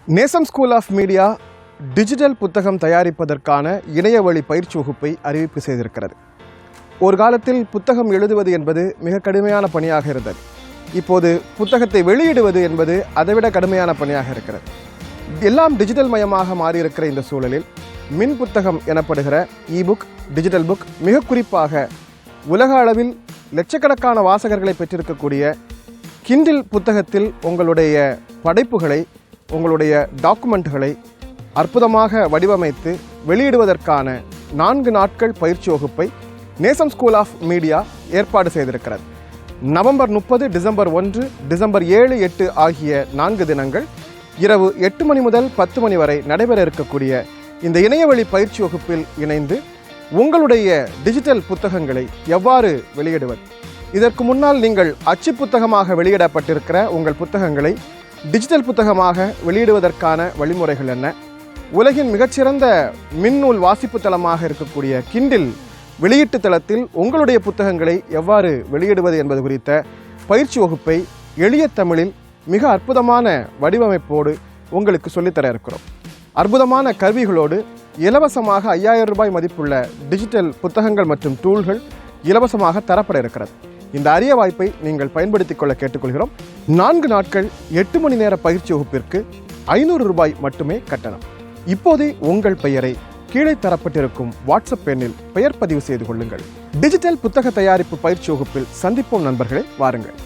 நேசம் school of media digital புத்தகம் தயாரிப்பதற்கான இணையவழி பயிற்சி வகுப்பை அறிவிப்பு செய்திருக்கிறது. ஒரு காலத்தில் புத்தகம் எழுதுவது என்பது மிக கடுமையான பணியாக இருந்தது. இப்போது புத்தகத்தை வெளியிடுவது என்பது அதைவிட கடுமையான பணியாக இருக்கிறது. எல்லாம் டிஜிட்டல் மயமாக மாறியிருக்கிற இந்த சூழலில் மின் புத்தகம் எனப்படுகிற இபுக், டிஜிட்டல் புக், மிக குறிப்பாக உலக அளவில் லட்சக்கணக்கான வாசகர்களை பெற்றிருக்கக்கூடிய கிண்டில் புத்தகத்தில் உங்களுடைய படைப்புகளை, உங்களுடைய டாக்குமெண்ட்டுகளை அற்புதமாக வடிவமைத்து வெளியிடுவதற்கான 4 நாட்கள் பயிற்சி வகுப்பை நேசம் ஸ்கூல் ஆஃப் மீடியா ஏற்பாடு செய்திருக்கிறது. நவம்பர் 30, டிசம்பர் 1, டிசம்பர் 7, 8 ஆகிய 4 தினங்கள் இரவு 8 மணி முதல் 10 மணி வரை நடைபெற இருக்கக்கூடிய இந்த இணையவழி பயிற்சி வகுப்பில் இணைந்து உங்களுடைய டிஜிட்டல் புத்தகங்களை எவ்வாறு வெளியிடுவது, இதற்கு முன்னால் நீங்கள் அச்சு புத்தகமாக வெளியிடப்பட்டிருக்கிற உங்கள் புத்தகங்களை டிஜிட்டல் புத்தகமாக வெளியிடுவதற்கான வழிமுறைகள் என்ன, உலகின் மிகச்சிறந்த மின்னூல் வாசிப்பு தளமாக இருக்கக்கூடிய கிண்டில் வெளியீட்டு தளத்தில் உங்களுடைய புத்தகங்களை எவ்வாறு வெளியிடுவது என்பது குறித்த பயிற்சி வகுப்பை எளிய தமிழில் மிக அற்புதமான வடிவமைப்போடு உங்களுக்கு சொல்லித்தர இருக்கிறோம். அற்புதமான கருவிகளோடு இலவசமாக 5000 ரூபாய் மதிப்புள்ள டிஜிட்டல் புத்தகங்கள் மற்றும் டூல்கள் இலவசமாக தரப்பட இருக்கிறது. இந்த அரிய வாய்ப்பை நீங்கள் பயன்படுத்திக் கொள்ள கேட்டுக்கொள்கிறோம். 4 நாட்கள் 8 மணி நேர பயிற்சி வகுப்பிற்கு 500 ரூபாய் மட்டுமே கட்டணம். இப்போதே உங்கள் பெயரை கீழே தரப்பட்டிருக்கும் வாட்ஸ்அப் எண்ணில் பெயர் பதிவு செய்து கொள்ளுங்கள். டிஜிட்டல் புத்தக தயாரிப்பு பயிற்சி வகுப்பில் சந்திப்போம் நண்பர்களே, வாருங்கள்.